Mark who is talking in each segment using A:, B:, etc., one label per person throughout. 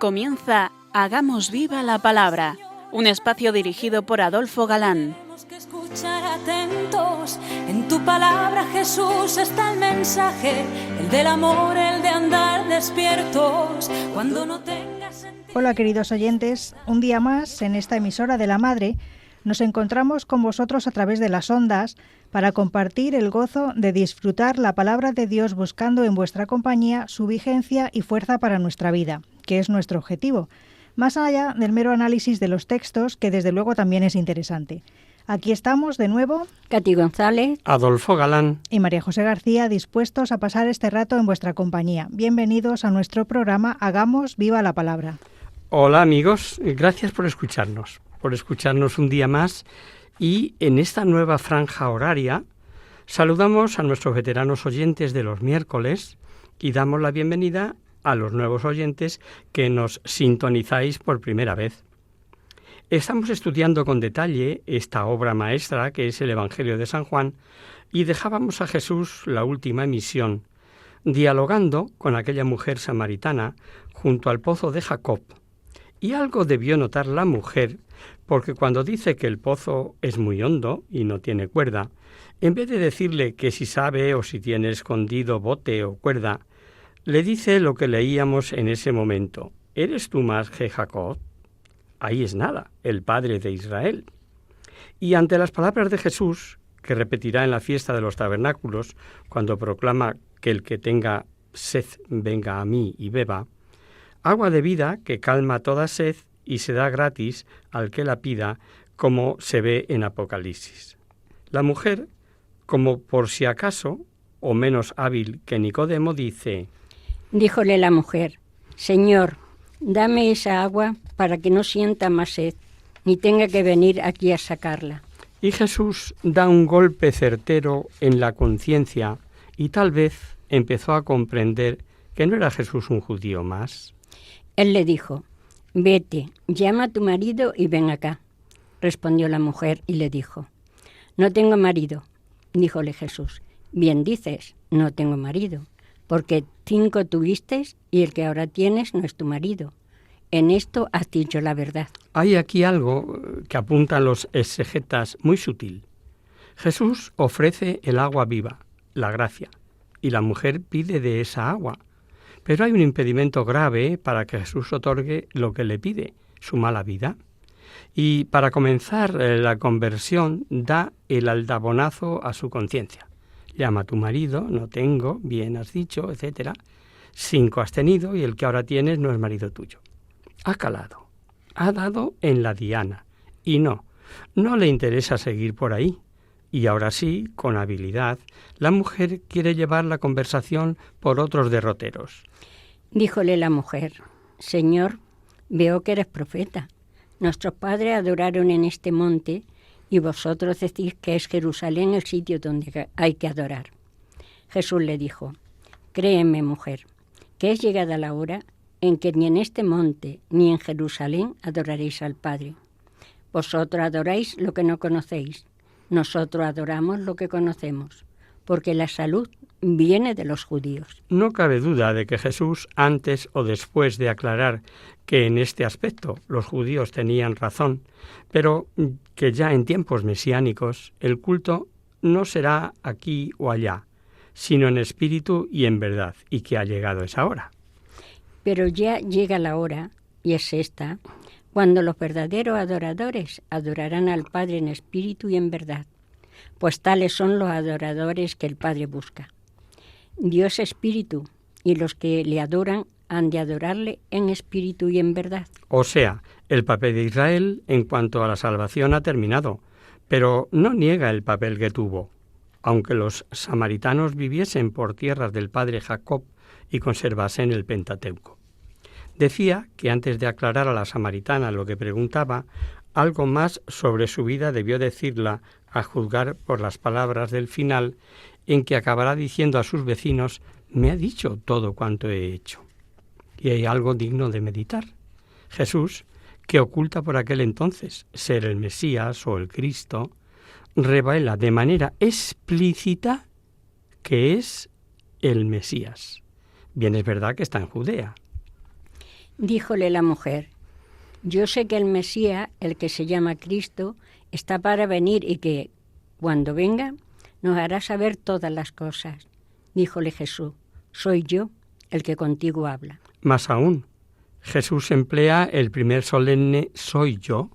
A: Comienza Hagamos Viva la Palabra, un espacio dirigido por Adolfo Galán.
B: Tenemos que escuchar atentos, en tu palabra, Jesús, está el mensaje, el del amor, el de andar despiertos, cuando no tengas sentido.
C: Hola queridos oyentes, un día más en esta emisora de la Madre nos encontramos con vosotros a través de las ondas para compartir el gozo de disfrutar la palabra de Dios buscando en vuestra compañía su vigencia y fuerza para nuestra vida, que es nuestro objetivo, más allá del mero análisis de los textos, que desde luego también es interesante. Aquí estamos de nuevo,
D: Katy González,
E: Adolfo Galán
C: y María José García, dispuestos a pasar este rato en vuestra compañía. Bienvenidos a nuestro programa Hagamos Viva la Palabra.
E: Hola amigos, gracias por escucharnos un día más, y en esta nueva franja horaria saludamos a nuestros veteranos oyentes de los miércoles y damos la bienvenida a los nuevos oyentes que nos sintonizáis por primera vez. Estamos estudiando con detalle esta obra maestra que es el Evangelio de San Juan, y dejábamos a Jesús la última emisión, dialogando con aquella mujer samaritana junto al pozo de Jacob. Y algo debió notar la mujer, porque cuando dice que el pozo es muy hondo y no tiene cuerda, en vez de decirle que si sabe o si tiene escondido bote o cuerda, le dice lo que leíamos en ese momento: ¿eres tú más que Jacob? Ahí es nada, el padre de Israel. Y ante las palabras de Jesús, que repetirá en la fiesta de los tabernáculos, cuando proclama que el que tenga sed venga a mí y beba, agua de vida que calma toda sed y se da gratis al que la pida, como se ve en Apocalipsis. La mujer, como por si acaso, o menos hábil que Nicodemo, dice:
D: díjole la mujer, Señor, dame esa agua para que no sienta más sed, ni tenga que venir aquí a sacarla.
E: Y Jesús da un golpe certero en la conciencia, y tal vez empezó a comprender que no era Jesús un judío más.
D: Él le dijo, vete, llama a tu marido y ven acá. Respondió la mujer y le dijo, no tengo marido. Díjole Jesús, bien dices, no tengo marido, porque 5 tuviste y el que ahora tienes no es tu marido. En esto has dicho la verdad.
E: Hay aquí algo que apuntan los exegetas muy sutil. Jesús ofrece el agua viva, la gracia, y la mujer pide de esa agua. Pero hay un impedimento grave para que Jesús otorgue lo que le pide, su mala vida. Y para comenzar la conversión da el aldabonazo a su conciencia. Llama a tu marido, no tengo, bien has dicho, etc. 5 has tenido y el que ahora tienes no es marido tuyo. Ha calado, ha dado en la diana y no le interesa seguir por ahí. Y ahora sí, con habilidad, la mujer quiere llevar la conversación por otros derroteros.
D: Díjole la mujer, Señor, veo que eres profeta. Nuestros padres adoraron en este monte y vosotros decís que es Jerusalén el sitio donde hay que adorar. Jesús le dijo, créeme, mujer, que es llegada la hora en que ni en este monte ni en Jerusalén adoraréis al Padre. Vosotros adoráis lo que no conocéis. Nosotros adoramos lo que conocemos, porque la salud viene de los judíos.
E: No cabe duda de que Jesús, antes o después de aclarar que en este aspecto los judíos tenían razón, pero que ya en tiempos mesiánicos el culto no será aquí o allá, sino en espíritu y en verdad, y que ha llegado esa hora.
D: Pero ya llega la hora, y es esta, cuando los verdaderos adoradores adorarán al Padre en espíritu y en verdad, pues tales son los adoradores que el Padre busca. Dios es espíritu, y los que le adoran han de adorarle en espíritu y en verdad.
E: O sea, el papel de Israel en cuanto a la salvación ha terminado, pero no niega el papel que tuvo. Aunque los samaritanos viviesen por tierras del padre Jacob y conservasen el Pentateuco. Decía que antes de aclarar a la samaritana lo que preguntaba, algo más sobre su vida debió decirla, a juzgar por las palabras del final, en que acabará diciendo a sus vecinos, me ha dicho todo cuanto he hecho. Y hay algo digno de meditar. Jesús, que oculta por aquel entonces ser el Mesías o el Cristo, revela de manera explícita que es el Mesías. Bien es verdad que está en Judea.
D: Díjole la mujer: yo sé que el Mesías, el que se llama Cristo, está para venir y que, cuando venga, nos hará saber todas las cosas. Díjole Jesús: soy yo el que contigo habla.
E: Más aún, Jesús emplea el primer solemne soy yo,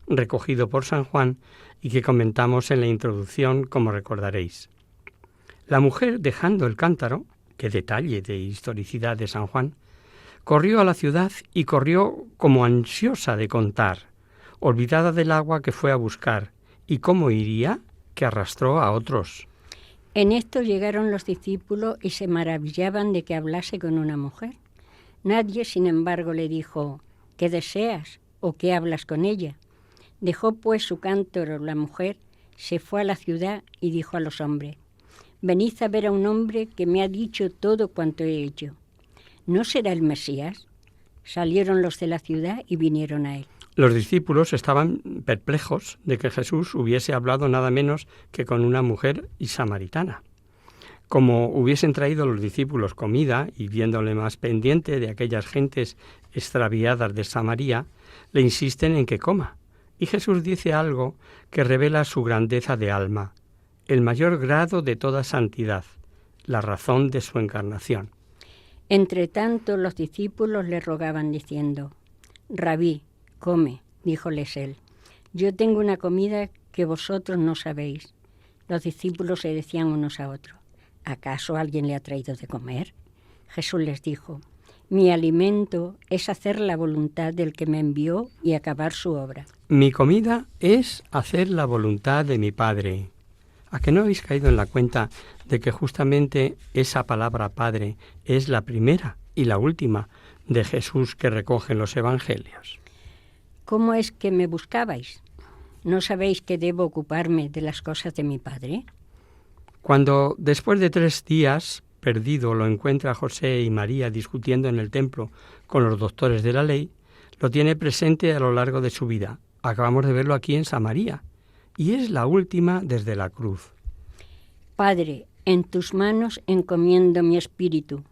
E: recogido por San Juan y que comentamos en la introducción, como recordaréis. La mujer, dejando el cántaro, qué detalle de historicidad de San Juan, corrió a la ciudad y corrió como ansiosa de contar, olvidada del agua que fue a buscar, y cómo iría, que arrastró a otros.
D: En esto llegaron los discípulos y se maravillaban de que hablase con una mujer. Nadie, sin embargo, le dijo: ¿qué deseas o qué hablas con ella? Dejó pues su cántaro la mujer, se fue a la ciudad y dijo a los hombres: venid a ver a un hombre que me ha dicho todo cuanto he hecho. ¿No será el Mesías? Salieron los de la ciudad y vinieron a él.
E: Los discípulos estaban perplejos de que Jesús hubiese hablado nada menos que con una mujer samaritana. Como hubiesen traído los discípulos comida y viéndole más pendiente de aquellas gentes extraviadas de Samaria, le insisten en que coma. Y Jesús dice algo que revela su grandeza de alma, el mayor grado de toda santidad, la razón de su encarnación.
D: Entre tanto, los discípulos le rogaban diciendo: Rabí, come, díjoles él, yo tengo una comida que vosotros no sabéis. Los discípulos se decían unos a otros: ¿acaso alguien le ha traído de comer? Jesús les dijo: mi alimento es hacer la voluntad del que me envió y acabar su obra.
E: Mi comida es hacer la voluntad de mi Padre. ¿A que no habéis caído en la cuenta de que justamente esa palabra Padre es la primera y la última de Jesús que recogen los evangelios?
D: ¿Cómo es que me buscabais? ¿No sabéis que debo ocuparme de las cosas de mi Padre?
E: Cuando después de 3 días perdido lo encuentra José y María discutiendo en el templo con los doctores de la ley, lo tiene presente a lo largo de su vida. Acabamos de verlo aquí en Samaria, y es la última desde la cruz.
D: Padre, en tus manos encomiendo mi espíritu.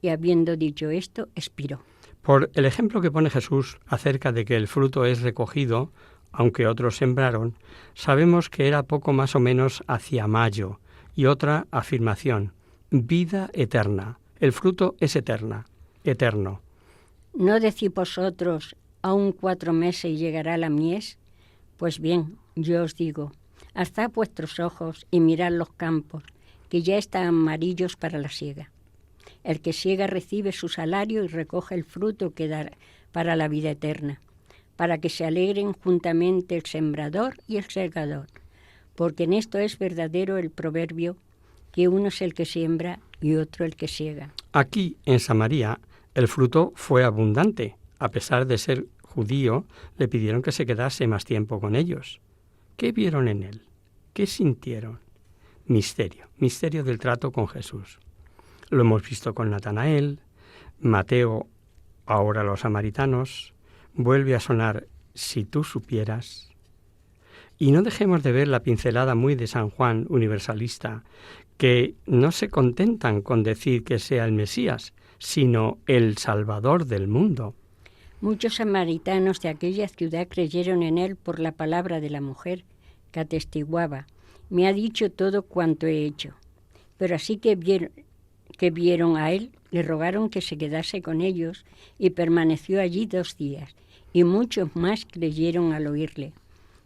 D: Y habiendo dicho esto, expiró.
E: Por el ejemplo que pone Jesús acerca de que el fruto es recogido, aunque otros sembraron, sabemos que era poco más o menos hacia mayo. Y otra afirmación: vida eterna. El fruto es eterno.
D: ¿No decís vosotros, aún 4 meses y llegará la mies? Pues bien, yo os digo, alzad vuestros ojos y mirad los campos, que ya están amarillos para la siega. El que siega recibe su salario y recoge el fruto que dará para la vida eterna, para que se alegren juntamente el sembrador y el segador. Porque en esto es verdadero el proverbio, que uno es el que siembra y otro el que siega.
E: Aquí, en Samaria, el fruto fue abundante. A pesar de ser judío, le pidieron que se quedase más tiempo con ellos. ¿Qué vieron en él? ¿Qué sintieron? Misterio del trato con Jesús. Lo hemos visto con Natanael, Mateo, ahora los samaritanos. Vuelve a sonar si tú supieras. Y no dejemos de ver la pincelada muy de San Juan, universalista, que no se contentan con decir que sea el Mesías, sino el Salvador del mundo.
D: Muchos samaritanos de aquella ciudad creyeron en él por la palabra de la mujer, que atestiguaba: me ha dicho todo cuanto he hecho. Pero así que vieron a él, le rogaron que se quedase con ellos y permaneció allí 2 días, y muchos más creyeron al oírle.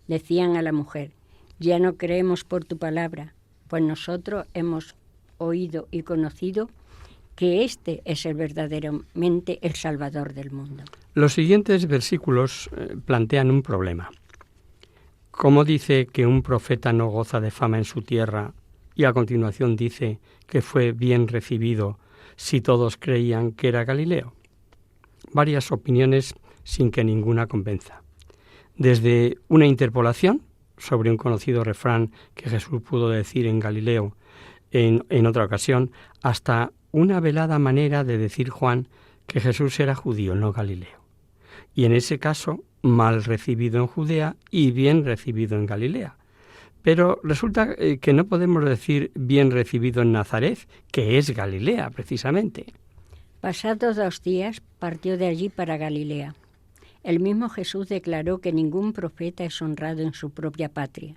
D: Decían a la mujer: ya no creemos por tu palabra, pues nosotros hemos oído y conocido que este es verdaderamente el Salvador del mundo.
E: Los siguientes versículos plantean un problema. ¿Cómo dice que un profeta no goza de fama en su tierra y a continuación dice que fue bien recibido si todos creían que era Galileo? Varias opiniones sin que ninguna convenza. Desde una interpolación sobre un conocido refrán que Jesús pudo decir en Galileo en otra ocasión, hasta una velada manera de decir Juan que Jesús era judío, no Galileo. Y en ese caso, mal recibido en Judea y bien recibido en Galilea. Pero resulta que no podemos decir bien recibido en Nazaret, que es Galilea, precisamente.
D: Pasados 2 días, partió de allí para Galilea. El mismo Jesús declaró que ningún profeta es honrado en su propia patria.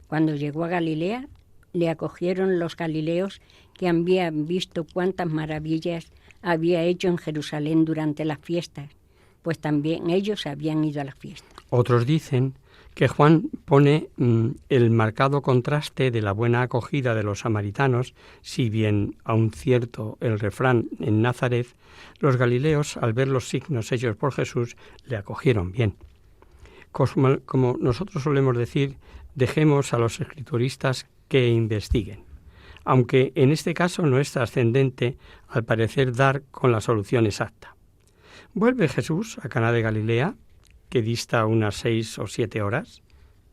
D: Cuando llegó a Galilea, le acogieron los galileos que habían visto cuántas maravillas había hecho en Jerusalén durante las fiestas, pues también ellos habían ido a la fiesta.
E: Otros dicen que Juan pone el marcado contraste de la buena acogida de los samaritanos, si bien aún cierto el refrán en Nazaret, los galileos, al ver los signos hechos por Jesús, le acogieron bien. Como nosotros solemos decir, dejemos a los escrituristas que investiguen, aunque en este caso no es trascendente, al parecer, dar con la solución exacta. Vuelve Jesús a Caná de Galilea, que dista unas 6 o 7 horas,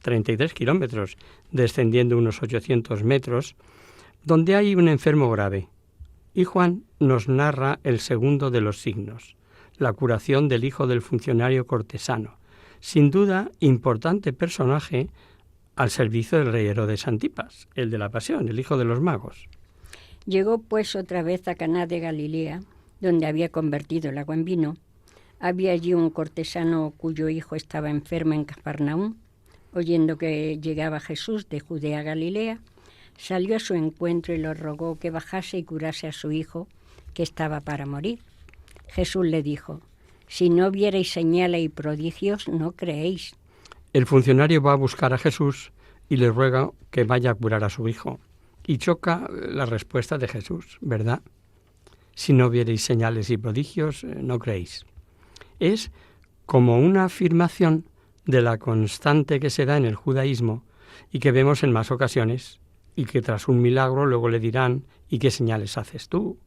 E: 33 kilómetros, descendiendo unos 800 metros, donde hay un enfermo grave. Y Juan nos narra el segundo de los signos, la curación del hijo del funcionario cortesano, sin duda importante personaje al servicio del rey Herodes Antipas, el de la Pasión, el hijo de los magos.
D: Llegó pues otra vez a Caná de Galilea, donde había convertido el agua en vino. Había allí un cortesano cuyo hijo estaba enfermo en Cafarnaúm. Oyendo que llegaba Jesús de Judea a Galilea, salió a su encuentro y le rogó que bajase y curase a su hijo, que estaba para morir. Jesús le dijo: si no vierais señales y prodigios, no creéis.
E: El funcionario va a buscar a Jesús y le ruega que vaya a curar a su hijo. Y choca la respuesta de Jesús, ¿verdad? Si no vierais señales y prodigios, no creéis. Es como una afirmación de la constante que se da en el judaísmo y que vemos en más ocasiones, y que tras un milagro luego le dirán: ¿y qué señales haces tú?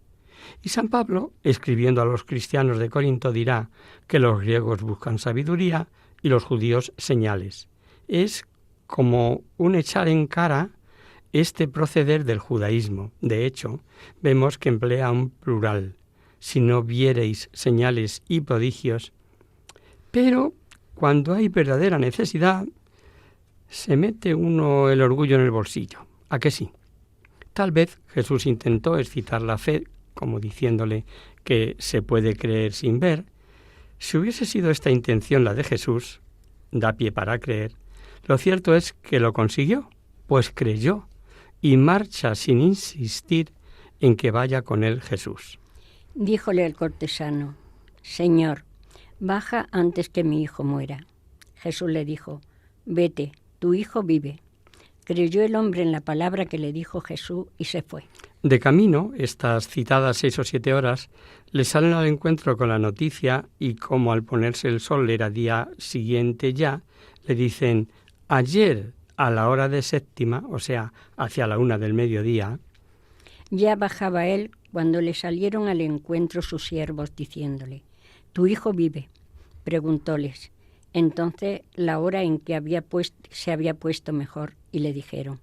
E: Y San Pablo, escribiendo a los cristianos de Corinto, dirá que los griegos buscan sabiduría y los judíos señales. Es como un echar en cara este proceder del judaísmo. De hecho, vemos que emplea un plural: si no viereis señales y prodigios. Pero cuando hay verdadera necesidad, se mete uno el orgullo en el bolsillo. ¿A que sí? Tal vez Jesús intentó excitar la fe, como diciéndole que se puede creer sin ver. Si hubiese sido esta intención la de Jesús, da pie para creer. Lo cierto es que lo consiguió, pues creyó y marcha sin insistir en que vaya con él Jesús.
D: Díjole el cortesano: Señor, baja antes que mi hijo muera. Jesús le dijo: vete, tu hijo vive. Creyó el hombre en la palabra que le dijo Jesús y se fue.
E: De camino, estas citadas 6 o 7 horas, le salen al encuentro con la noticia y como al ponerse el sol era día siguiente ya, le dicen: ayer a la hora de 7:00, o sea, hacia la 1 del mediodía.
D: Ya bajaba él cuando le salieron al encuentro sus siervos diciéndole: tu hijo vive. Preguntóles entonces la hora en que se había puesto mejor y le dijeron: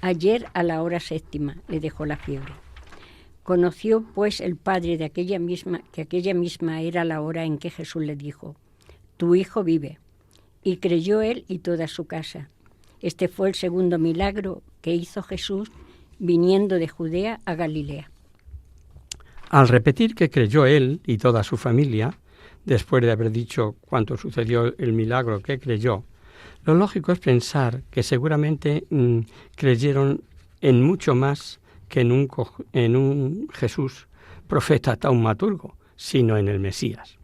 D: ayer a la hora 7:00 le dejó la fiebre. Conoció pues el padre que aquella misma era la hora en que Jesús le dijo: tu hijo vive. Y creyó él y toda su casa. Este fue el segundo milagro que hizo Jesús viniendo de Judea a Galilea.
E: Al repetir que creyó él y toda su familia, después de haber dicho cuánto sucedió el milagro que creyó, lo lógico es pensar que seguramente creyeron en mucho más que en un Jesús profeta taumaturgo, sino en el Mesías.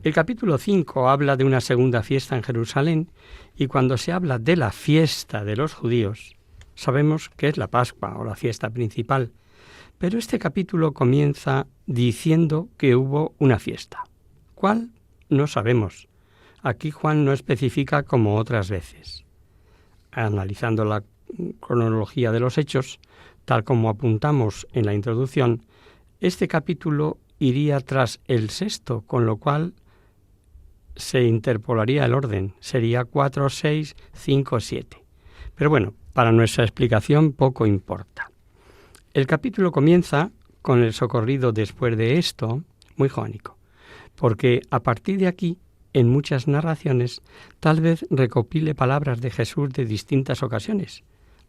E: El capítulo 5 habla de una segunda fiesta en Jerusalén, y cuando se habla de la fiesta de los judíos, sabemos que es la Pascua o la fiesta principal, pero este capítulo comienza diciendo que hubo una fiesta. ¿Cuál? No sabemos. Aquí Juan no especifica como otras veces. Analizando la cronología de los hechos, tal como apuntamos en la introducción, este capítulo iría tras el 6º, con lo cual se interpolaría el orden. Sería 4, 6, 5, 7. Pero bueno, para nuestra explicación poco importa. El capítulo comienza con el socorrido después de esto, muy jónico, porque a partir de aquí, en muchas narraciones, tal vez recopile palabras de Jesús de distintas ocasiones,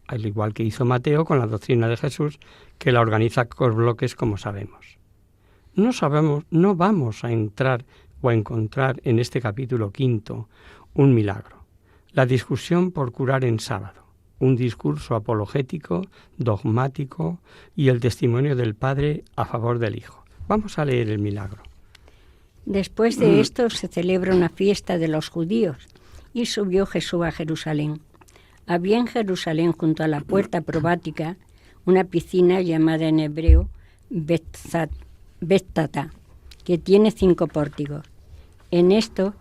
E: al igual que hizo Mateo con la doctrina de Jesús, que la organiza por bloques, como sabemos. no vamos a entrar o a encontrar en este capítulo 5 un milagro, la discusión por curar en sábado, un discurso apologético, dogmático y el testimonio del Padre a favor del Hijo. Vamos a leer el milagro.
D: Después de esto se celebra una fiesta de los judíos y subió Jesús a Jerusalén. Había en Jerusalén, junto a la puerta probática, una piscina llamada en hebreo Bethzatá, que tiene 5 pórticos. En esto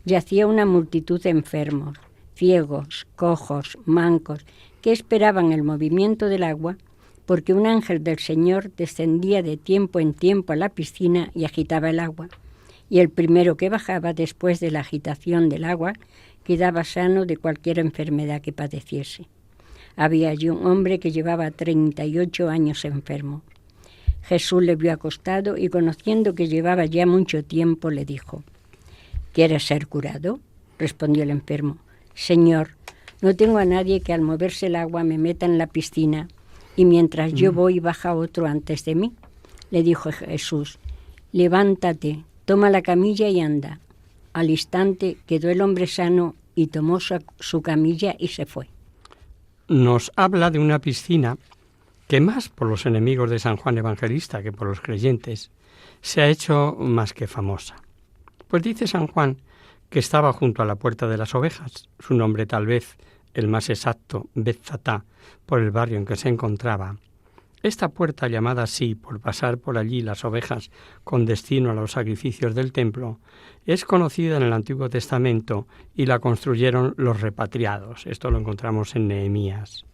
D: yacía una multitud de enfermos, ciegos, cojos, mancos, que esperaban el movimiento del agua, porque un ángel del Señor descendía de tiempo en tiempo a la piscina y agitaba el agua. Y el primero que bajaba después de la agitación del agua quedaba sano de cualquier enfermedad que padeciese. Había allí un hombre que llevaba 38 años enfermo. Jesús le vio acostado y, conociendo que llevaba ya mucho tiempo, le dijo: ¿Quieres ser curado? Respondió el enfermo: Señor, no tengo a nadie que al moverse el agua me meta en la piscina, y mientras yo voy baja otro antes de mí. Le dijo Jesús: levántate, toma la camilla y anda. Al instante quedó el hombre sano y tomó su camilla y se fue.
E: Nos habla de una piscina que, más por los enemigos de San Juan Evangelista que por los creyentes, se ha hecho más que famosa. Pues dice San Juan que estaba junto a la puerta de las ovejas, su nombre tal vez el más exacto, Bethzatá, por el barrio en que se encontraba. Esta puerta, llamada así por pasar por allí las ovejas con destino a los sacrificios del templo, es conocida en el Antiguo Testamento y la construyeron los repatriados. Esto lo encontramos en Nehemías.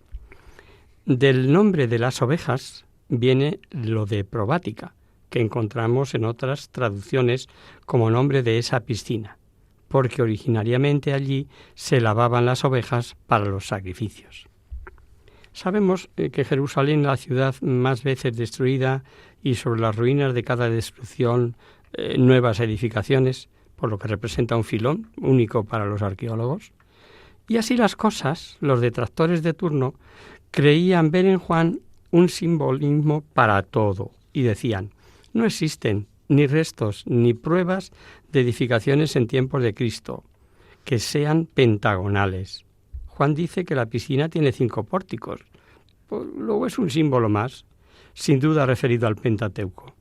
E: Del nombre de las ovejas viene lo de probática, que encontramos en otras traducciones como nombre de esa piscina, porque originariamente allí se lavaban las ovejas para los sacrificios. Sabemos que Jerusalén, la ciudad más veces destruida, y sobre las ruinas de cada destrucción nuevas edificaciones, por lo que representa un filón único para los arqueólogos. Y así las cosas, los detractores de turno creían ver en Juan un simbolismo para todo y decían: no existen ni restos ni pruebas de edificaciones en tiempos de Cristo que sean pentagonales. Juan dice que la piscina tiene 5 pórticos, pues luego es un símbolo más, sin duda referido al Pentateuco.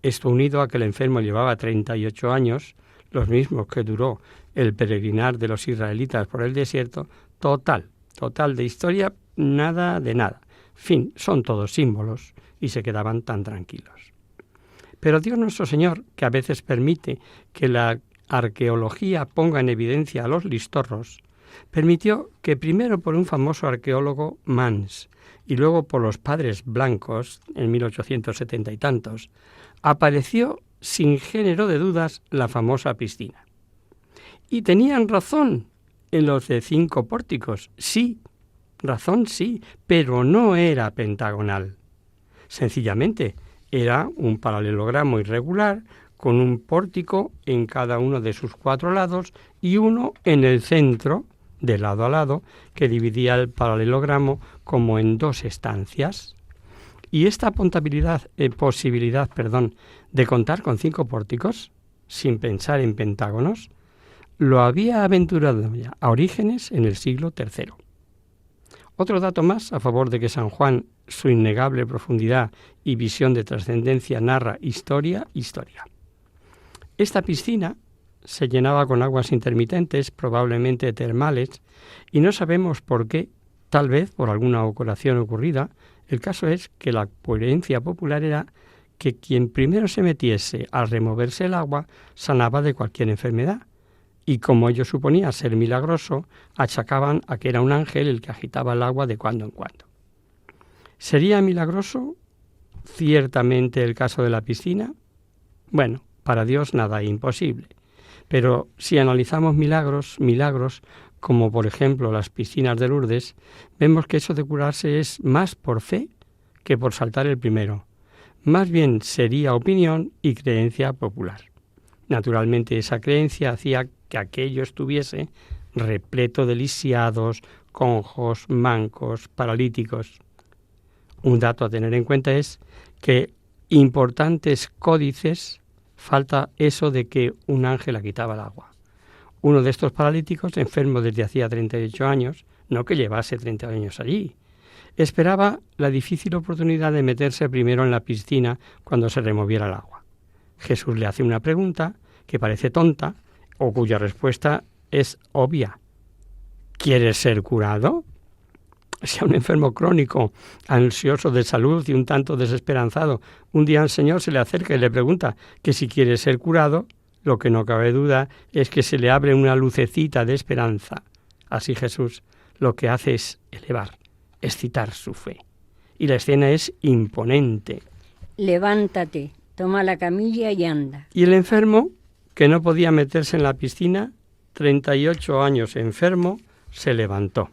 E: Esto unido a que el enfermo llevaba 38 años, los mismos que duró el peregrinar de los israelitas por el desierto, total de historia, nada de nada. En fin, son todos símbolos y se quedaban tan tranquilos. Pero Dios nuestro Señor, que a veces permite que la arqueología ponga en evidencia a los listorros, permitió que primero por un famoso arqueólogo, Mans, y luego por los padres blancos, en 1870 y tantos, apareció sin género de dudas la famosa piscina. Y tenían razón en los de 5 pórticos, sí, razón sí, pero no era pentagonal. Sencillamente era un paralelogramo irregular con un pórtico en cada uno de sus 4 lados y uno en el centro, de lado a lado, que dividía el paralelogramo como en 2 estancias. Y esta posibilidad de contar con 5 pórticos, sin pensar en pentágonos, lo había aventurado ya a Orígenes en el siglo III. Otro dato más a favor de que San Juan, su innegable profundidad y visión de trascendencia, narra historia. Esta piscina se llenaba con aguas intermitentes, probablemente termales, y no sabemos por qué, tal vez por alguna ocasión ocurrida. El caso es que la creencia popular era que quien primero se metiese al removerse el agua sanaba de cualquier enfermedad, y como ello suponía ser milagroso, achacaban a que era un ángel el que agitaba el agua de cuando en cuando. ¿Sería milagroso ciertamente el caso de la piscina? Bueno, para Dios nada es imposible. Pero si analizamos milagros, como por ejemplo las piscinas de Lourdes, vemos que eso de curarse es más por fe que por saltar el primero. Más bien sería opinión y creencia popular. Naturalmente esa creencia hacía que aquello estuviese repleto de lisiados, conjos, mancos, paralíticos. Un dato a tener en cuenta es que importantes códices, falta eso de que un ángel le quitaba el agua. Uno de estos paralíticos, enfermo desde hacía 38 años, no que llevase 30 años allí, esperaba la difícil oportunidad de meterse primero en la piscina cuando se removiera el agua. Jesús le hace una pregunta que parece tonta o cuya respuesta es obvia. ¿Quieres ser curado? Si a un enfermo crónico, ansioso de salud y un tanto desesperanzado, un día el Señor se le acerca y le pregunta que si quiere ser curado, lo que no cabe duda es que se le abre una lucecita de esperanza. Así Jesús lo que hace es elevar, excitar su fe. Y la escena es imponente.
D: Levántate, toma la camilla y anda.
E: Y el enfermo, que no podía meterse en la piscina, 38 años enfermo, se levantó.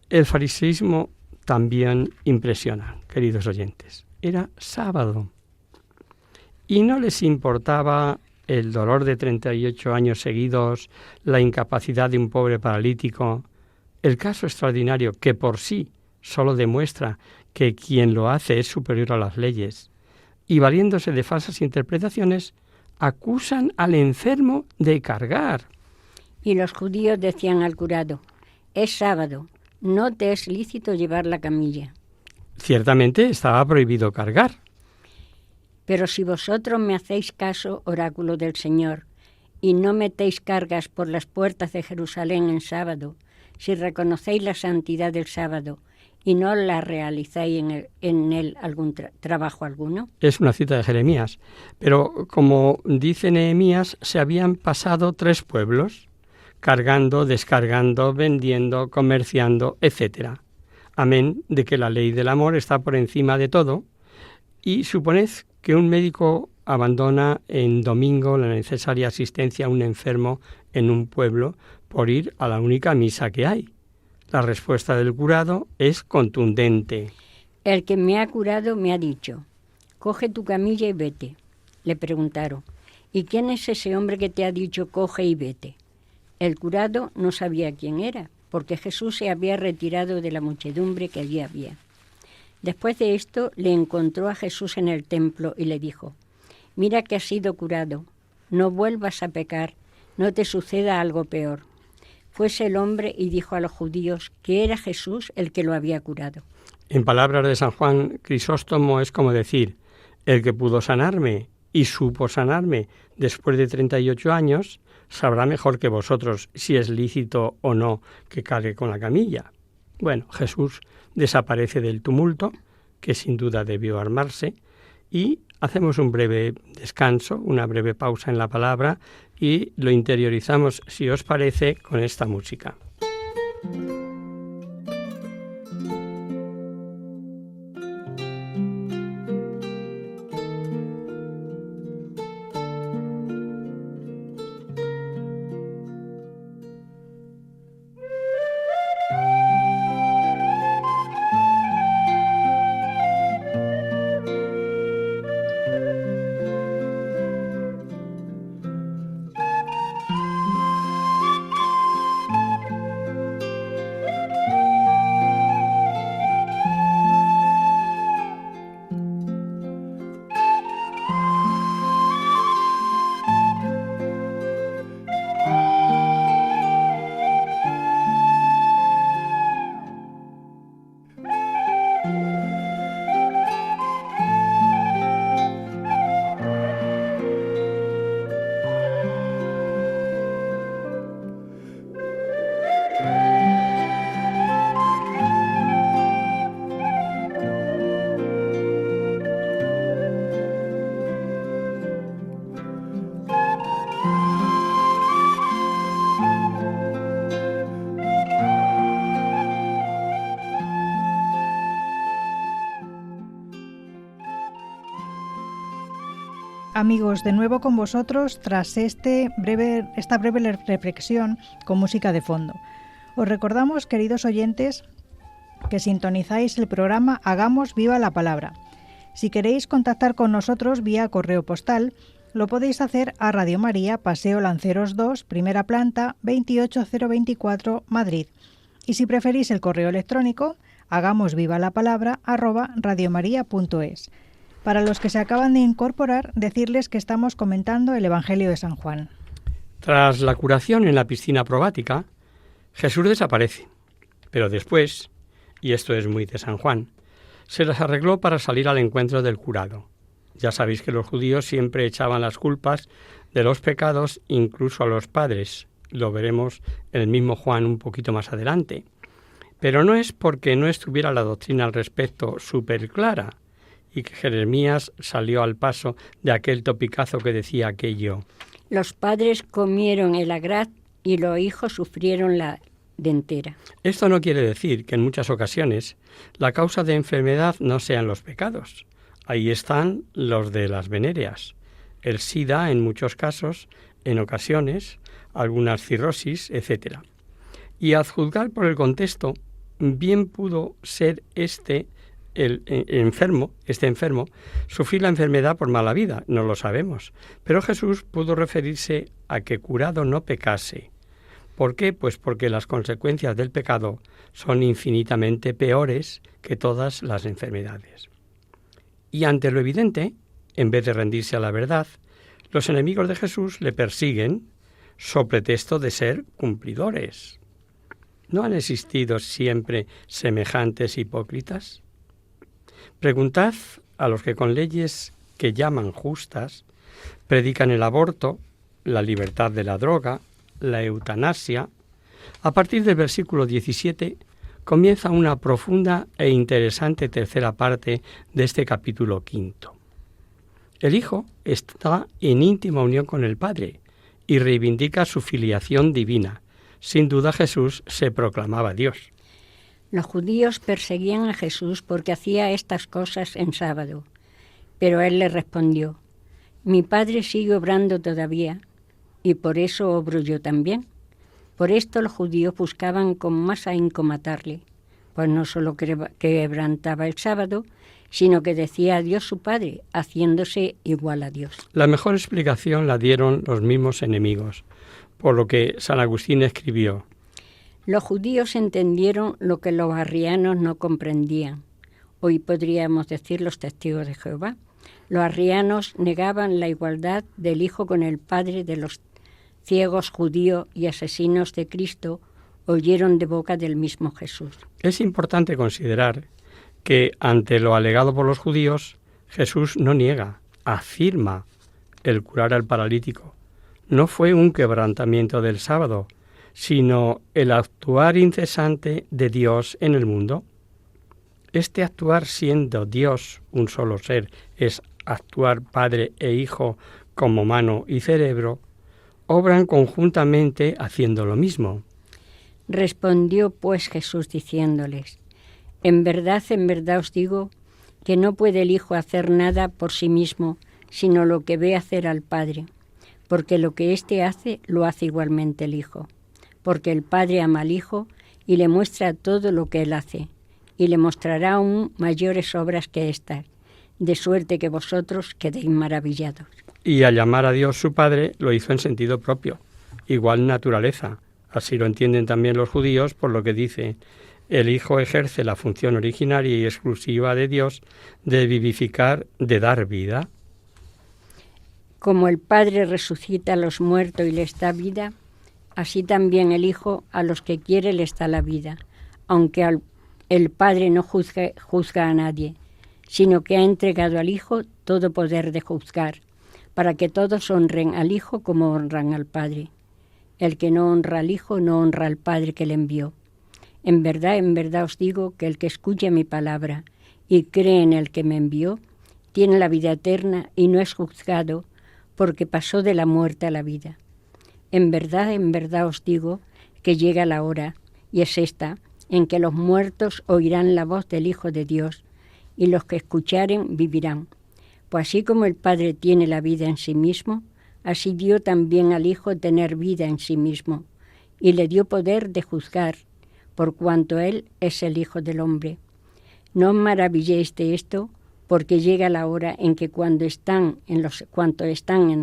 E: El fariseísmo también impresiona, queridos oyentes. Era sábado. Y no les importaba el dolor de 38 años seguidos, la incapacidad de un pobre paralítico. El caso extraordinario, que por sí solo demuestra que quien lo hace es superior a las leyes, y valiéndose de falsas interpretaciones, acusan al enfermo de cargar.
D: Y los judíos decían al curado: es sábado, no te es lícito llevar la camilla.
E: Ciertamente estaba prohibido cargar.
D: Pero si vosotros me hacéis caso, oráculo del Señor, y no metéis cargas por las puertas de Jerusalén en sábado, si reconocéis la santidad del sábado y no la realizáis en él algún trabajo alguno.
E: Es una cita de Jeremías, pero como dice Nehemías, se habían pasado 3 pueblos, cargando, descargando, vendiendo, comerciando, etc. Amén de que la ley del amor está por encima de todo, y suponed que un médico abandona en domingo la necesaria asistencia a un enfermo en un pueblo por ir a la única misa que hay. La respuesta del curado es contundente.
D: El que me ha curado me ha dicho: coge tu camilla y vete. Le preguntaron: ¿y quién es ese hombre que te ha dicho coge y vete? El curado no sabía quién era, porque Jesús se había retirado de la muchedumbre que allí había. Después de esto le encontró a Jesús en el templo y le dijo: mira que has sido curado, no vuelvas a pecar, no te suceda algo peor. Fuese el hombre y dijo a los judíos que era Jesús el que lo había curado.
E: En palabras de San Juan Crisóstomo es como decir: el que pudo sanarme y supo sanarme después de 38 años, sabrá mejor que vosotros si es lícito o no que cargue con la camilla. Bueno, Jesús desaparece del tumulto, que sin duda debió armarse, y hacemos un breve descanso, una breve pausa en la palabra, y lo interiorizamos, si os parece, con esta música.
C: Amigos, de nuevo con vosotros tras esta breve reflexión con música de fondo. Os recordamos, queridos oyentes, que sintonizáis el programa Hagamos Viva la Palabra. Si queréis contactar con nosotros vía correo postal, lo podéis hacer a Radio María, Paseo Lanceros 2, primera planta, 28024, Madrid. Y si preferís el correo electrónico, hagamosvivalapalabra@radiomaria.es. Para los que se acaban de incorporar, decirles que estamos comentando el Evangelio de San Juan.
E: Tras la curación en la piscina probática, Jesús desaparece, pero después, y esto es muy de San Juan, se las arregló para salir al encuentro del curado. Ya sabéis que los judíos siempre echaban las culpas de los pecados incluso a los padres. Lo veremos en el mismo Juan un poquito más adelante. Pero no es porque no estuviera la doctrina al respecto súper clara y que Jeremías salió al paso de aquel topicazo que decía aquello.
D: Los padres comieron el agraz y los hijos sufrieron la dentera.
E: Esto no quiere decir que en muchas ocasiones la causa de enfermedad no sean los pecados. Ahí están los de las venéreas, el SIDA en muchos casos, en ocasiones, algunas cirrosis, etc. Y a juzgar por el contexto, bien pudo ser este enfermo, sufrir la enfermedad por mala vida, no lo sabemos. Pero Jesús pudo referirse a que curado no pecase. ¿Por qué? Pues porque las consecuencias del pecado son infinitamente peores que todas las enfermedades. Y ante lo evidente, en vez de rendirse a la verdad, los enemigos de Jesús le persiguen so pretexto de ser cumplidores. ¿No han existido siempre semejantes hipócritas? Preguntad a los que con leyes que llaman justas predican el aborto, la libertad de la droga, la eutanasia. A partir del versículo 17 comienza una profunda e interesante tercera parte de este capítulo 5. El Hijo está en íntima unión con el Padre y reivindica su filiación divina. Sin duda Jesús se proclamaba Dios.
D: Los judíos perseguían a Jesús porque hacía estas cosas en sábado, pero él les respondió: mi Padre sigue obrando todavía, y por eso obro yo también. Por esto los judíos buscaban con más ahínco matarle, pues no solo quebrantaba el sábado, sino que decía a Dios su Padre, haciéndose igual a Dios.
E: La mejor explicación la dieron los mismos enemigos, por lo que San Agustín escribió:
D: los judíos entendieron lo que los arrianos no comprendían. Hoy podríamos decir los testigos de Jehová. Los arrianos negaban la igualdad del Hijo con el Padre. De los ciegos judíos y asesinos de Cristo oyeron de boca del mismo Jesús.
E: Es importante considerar que ante lo alegado por los judíos, Jesús no niega, afirma el curar al paralítico. No fue un quebrantamiento del sábado, sino el actuar incesante de Dios en el mundo. Este actuar siendo Dios un solo ser, es actuar Padre e Hijo como mano y cerebro, obran conjuntamente haciendo lo mismo.
D: Respondió pues Jesús diciéndoles: en verdad os digo que no puede el Hijo hacer nada por sí mismo, sino lo que ve hacer al Padre, porque lo que éste hace, lo hace igualmente el Hijo. Porque el Padre ama al Hijo y le muestra todo lo que él hace, y le mostrará aún mayores obras que estas, de suerte que vosotros quedéis maravillados.
E: Y al llamar a Dios su Padre, lo hizo en sentido propio, igual naturaleza. Así lo entienden también los judíos, por lo que dice: el Hijo ejerce la función originaria y exclusiva de Dios de vivificar, de dar vida.
D: Como el Padre resucita a los muertos y les da vida, así también el Hijo a los que quiere les da la vida, aunque el Padre no juzga a nadie, sino que ha entregado al Hijo todo poder de juzgar, para que todos honren al Hijo como honran al Padre. El que no honra al Hijo no honra al Padre que le envió. En verdad os digo que el que escuche mi palabra y cree en el que me envió, tiene la vida eterna y no es juzgado, porque pasó de la muerte a la vida. En verdad os digo que llega la hora, y es esta, en que los muertos oirán la voz del Hijo de Dios, y los que escucharen vivirán. Pues así como el Padre tiene la vida en sí mismo, así dio también al Hijo tener vida en sí mismo, y le dio poder de juzgar, por cuanto Él es el Hijo del Hombre. No os maravilléis de esto, porque llega la hora en que cuanto están en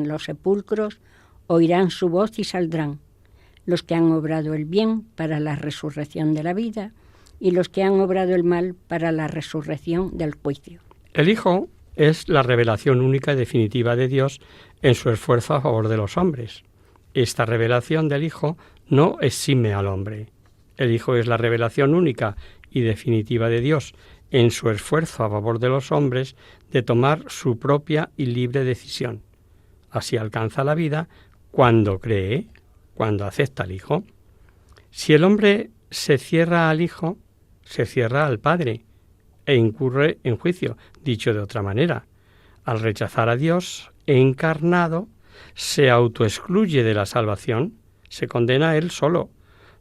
D: los sepulcros, oirán su voz y saldrán, los que han obrado el bien para la resurrección de la vida y los que han obrado el mal para la resurrección del juicio.
E: El Hijo es la revelación única y definitiva de Dios en su esfuerzo a favor de los hombres. Esta revelación del Hijo no exime al hombre. El Hijo es la revelación única y definitiva de Dios en su esfuerzo a favor de los hombres de tomar su propia y libre decisión. Así alcanza la vida cuando cree, cuando acepta al Hijo. Si el hombre se cierra al Hijo, se cierra al Padre e incurre en juicio. Dicho de otra manera, al rechazar a Dios encarnado, se autoexcluye de la salvación, se condena a él solo,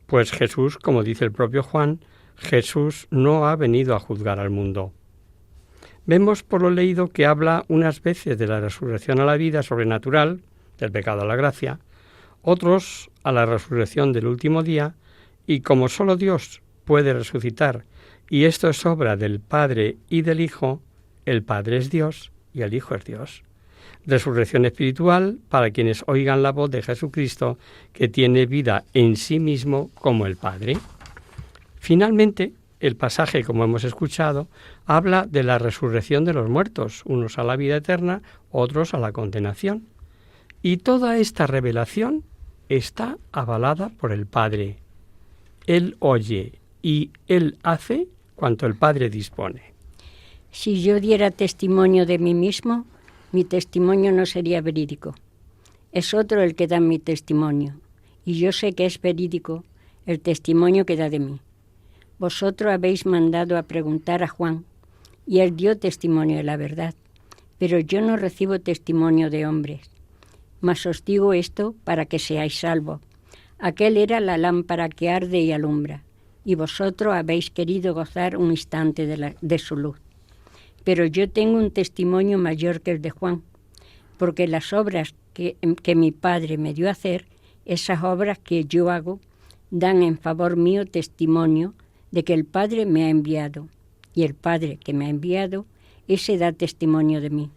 E: pues Jesús, como dice el propio Juan, Jesús no ha venido a juzgar al mundo. Vemos por lo leído que habla unas veces de la resurrección a la vida sobrenatural, del pecado a la gracia, otros a la resurrección del último día, y como solo Dios puede resucitar, y esto es obra del Padre y del Hijo, el Padre es Dios y el Hijo es Dios. Resurrección espiritual para quienes oigan la voz de Jesucristo, que tiene vida en sí mismo como el Padre. Finalmente, el pasaje, como hemos escuchado, habla de la resurrección de los muertos, unos a la vida eterna, otros a la condenación. Y toda esta revelación está avalada por el Padre. Él oye y Él hace cuanto el Padre dispone.
D: Si yo diera testimonio de mí mismo, mi testimonio no sería verídico. Es otro el que da mi testimonio, y yo sé que es verídico el testimonio que da de mí. Vosotros habéis mandado a preguntar a Juan, y él dio testimonio de la verdad, pero yo no recibo testimonio de hombres. Mas os digo esto para que seáis salvos. Aquel era la lámpara que arde y alumbra, y vosotros habéis querido gozar un instante de su luz. Pero yo tengo un testimonio mayor que el de Juan, porque las obras que mi Padre me dio a hacer, esas obras que yo hago, dan en favor mío testimonio de que el Padre me ha enviado, y el Padre que me ha enviado, ese da testimonio de mí.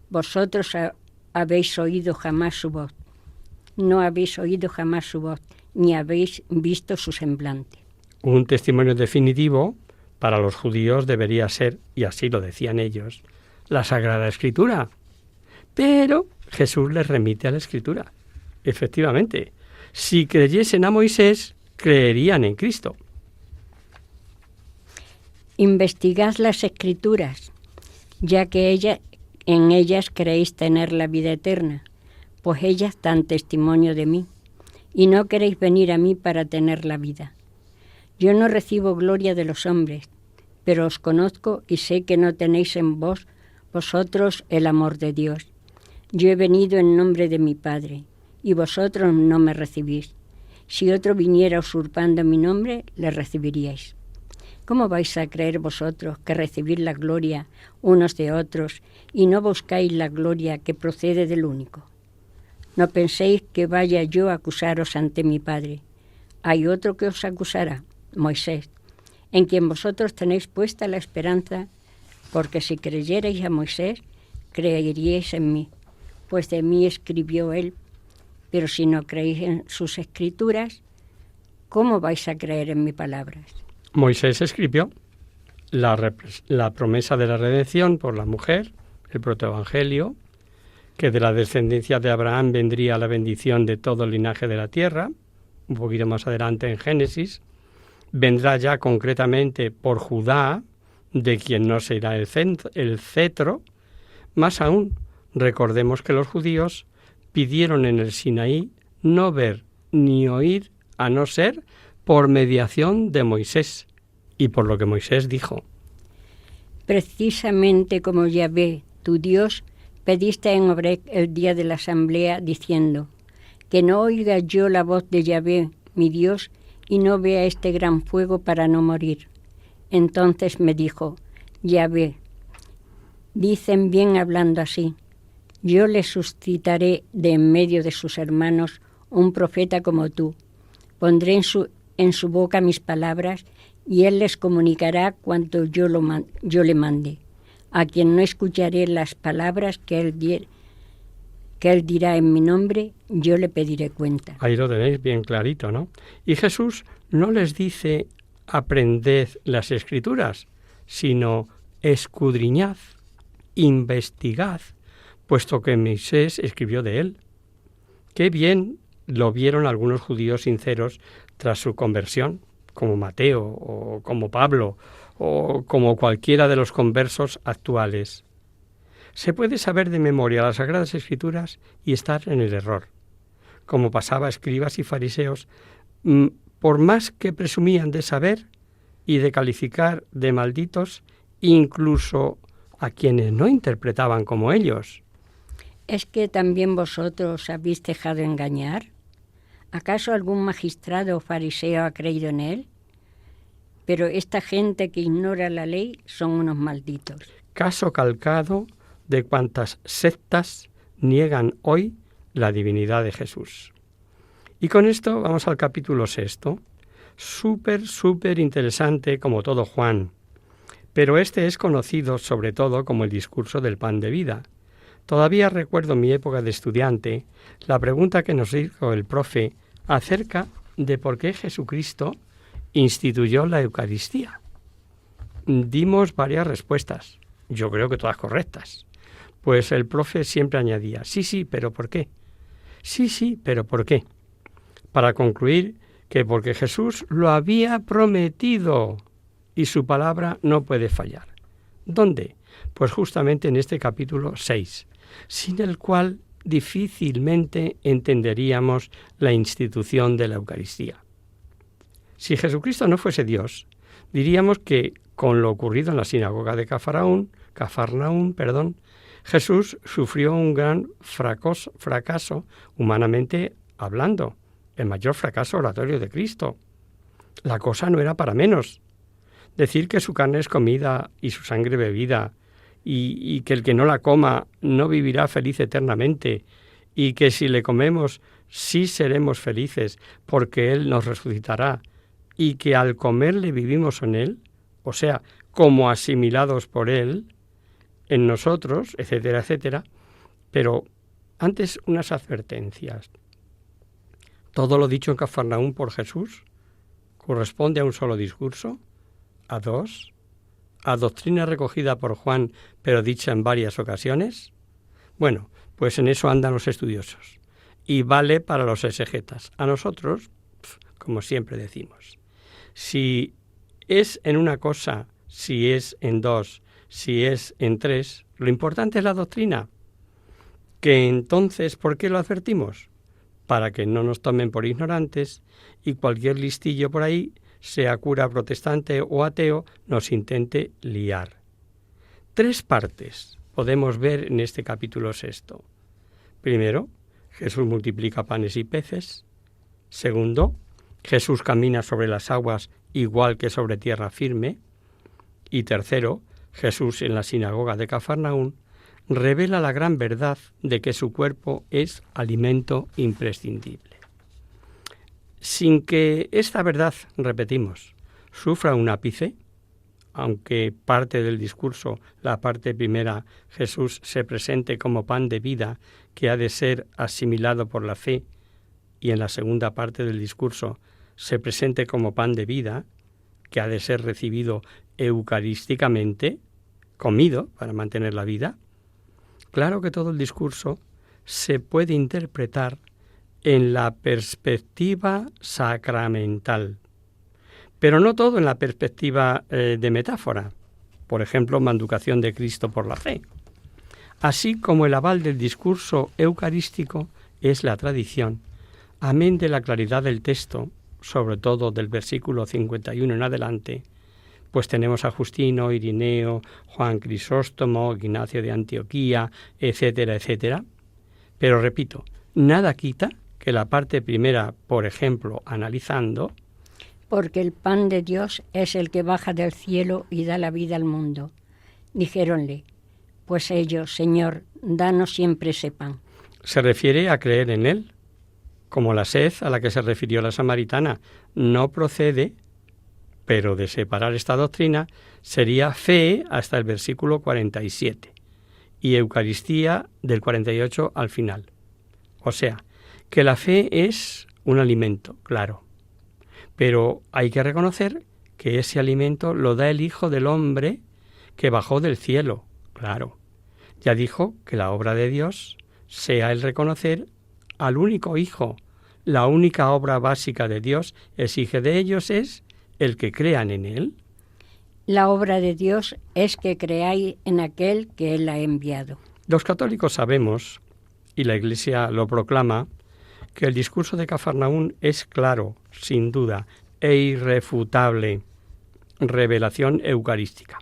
D: Vosotros habéis oído jamás su voz, no habéis oído jamás su voz, ni habéis visto su semblante.
E: Un testimonio definitivo para los judíos debería ser, y así lo decían ellos, la Sagrada Escritura. Pero Jesús les remite a la Escritura. Efectivamente, si creyesen a Moisés, creerían en Cristo.
D: Investigad las Escrituras, ya que en ellas creéis tener la vida eterna, pues ellas dan testimonio de mí, y no queréis venir a mí para tener la vida. Yo no recibo gloria de los hombres, pero os conozco y sé que no tenéis en vosotros el amor de Dios. Yo he venido en nombre de mi Padre, y vosotros no me recibís. Si otro viniera usurpando mi nombre, le recibiríais. ¿Cómo vais a creer vosotros que recibir la gloria unos de otros y no buscáis la gloria que procede del único? No penséis que vaya yo a acusaros ante mi Padre. Hay otro que os acusará, Moisés, en quien vosotros tenéis puesta la esperanza, porque si creyerais a Moisés, creeríais en mí, pues de mí escribió él. Pero si no creéis en sus escrituras, ¿cómo vais a creer en mis palabras?
E: Moisés escribió la promesa de la redención por la mujer, el protoevangelio, que de la descendencia de Abraham vendría la bendición de todo el linaje de la tierra, un poquito más adelante en Génesis. Vendrá ya concretamente por Judá, de quien no será el cetro. Más aún, recordemos que los judíos pidieron en el Sinaí no ver ni oír, a no ser por mediación de Moisés, y por lo que Moisés dijo.
D: Precisamente como Yahvé, tu Dios, pediste en Horeb el día de la asamblea, diciendo, que no oiga yo la voz de Yahvé, mi Dios, y no vea este gran fuego para no morir. Entonces me dijo, Yahvé, dicen bien hablando así, yo les suscitaré de en medio de sus hermanos un profeta como tú. Pondré en su boca mis palabras y él les comunicará cuanto yo le mande. A quien no escucharé las palabras que él dirá en mi nombre, yo le pediré cuenta.
E: Ahí lo tenéis bien clarito, ¿no? Y Jesús no les dice aprended las Escrituras, sino escudriñad. investigad, puesto que Moisés escribió de él. Qué bien lo vieron algunos judíos sinceros tras su conversión, como Mateo o como Pablo o como cualquiera de los conversos actuales. Se puede saber de memoria las Sagradas Escrituras y estar en el error, como pasaba a escribas y fariseos, por más que presumían de saber y de calificar de malditos incluso a quienes no interpretaban como ellos.
D: ¿Es que también vosotros os habéis dejado engañar? ¿Acaso algún magistrado o fariseo ha creído en él? Pero esta gente que ignora la ley son unos malditos.
E: Caso calcado de cuantas sectas niegan hoy la divinidad de Jesús. Y con esto vamos al capítulo 6. Súper interesante como todo Juan. Pero este es conocido sobre todo como el discurso del pan de vida. Todavía recuerdo en mi época de estudiante la pregunta que nos hizo el profe acerca de por qué Jesucristo instituyó la Eucaristía. Dimos varias respuestas, yo creo que todas correctas. Pues el profe siempre añadía, sí, pero ¿por qué? Sí, pero ¿por qué? Para concluir que porque Jesús lo había prometido y su palabra no puede fallar. ¿Dónde? Pues justamente en este capítulo 6, sin el cual difícilmente entenderíamos la institución de la Eucaristía. Si Jesucristo no fuese Dios, diríamos que con lo ocurrido en la sinagoga de Cafarnaún, Jesús sufrió un gran fracaso humanamente hablando, el mayor fracaso oratorio de Cristo. La cosa no era para menos. Decir que su carne es comida y su sangre bebida, y que el que no la coma no vivirá feliz eternamente, y que si le comemos sí seremos felices, porque Él nos resucitará, y que al comerle vivimos en Él, o sea, como asimilados por Él, en nosotros, etcétera, etcétera. Pero antes unas advertencias. Todo lo dicho en Cafarnaún por Jesús corresponde a un solo discurso, a dos, a doctrina recogida por Juan, pero dicha en varias ocasiones. Bueno, pues en eso andan los estudiosos. Y vale para los exegetas. A nosotros, como siempre decimos, si es en una cosa, si es en dos, si es en tres, lo importante es la doctrina. Que entonces, ¿por qué lo advertimos? Para que no nos tomen por ignorantes y cualquier listillo por ahí, sea cura protestante o ateo, nos intente liar. 3 partes podemos ver en este capítulo 6. Primero, Jesús multiplica panes y peces. Segundo, Jesús camina sobre las aguas igual que sobre tierra firme. Y tercero, Jesús en la sinagoga de Cafarnaún revela la gran verdad de que su cuerpo es alimento imprescindible. Sin que esta verdad, repetimos, sufra un ápice, aunque parte del discurso, la parte primera, Jesús se presente como pan de vida que ha de ser asimilado por la fe, y en la segunda parte del discurso se presente como pan de vida que ha de ser recibido eucarísticamente, comido para mantener la vida. Claro que todo el discurso se puede interpretar en la perspectiva sacramental, pero no todo en la perspectiva de metáfora, por ejemplo, manducación de Cristo por la fe. Así como el aval del discurso eucarístico es la tradición, amén de la claridad del texto, sobre todo del versículo 51 en adelante, pues tenemos a Justino, Irineo, Juan Crisóstomo, Ignacio de Antioquía, etcétera, etcétera. Pero repito, nada quita que la parte primera, por ejemplo, analizando,
D: porque el pan de Dios es el que baja del cielo y da la vida al mundo. Dijéronle, pues ellos, Señor, danos siempre ese pan.
E: Se refiere a creer en Él, como la sed a la que se refirió la samaritana. No procede, pero de separar esta doctrina sería fe hasta el versículo 47 y Eucaristía del 48 al final. O sea, que la fe es un alimento, claro, pero hay que reconocer que ese alimento lo da el Hijo del Hombre que bajó del cielo, claro, Ya dijo que la obra de Dios sea el reconocer al único Hijo. La única obra básica de Dios exige de ellos es el que crean en Él.
D: La obra de Dios es que creáis en aquel que Él ha enviado.
E: Los católicos sabemos, y la Iglesia lo proclama, que el discurso de Cafarnaún es claro, sin duda, e irrefutable. Revelación eucarística.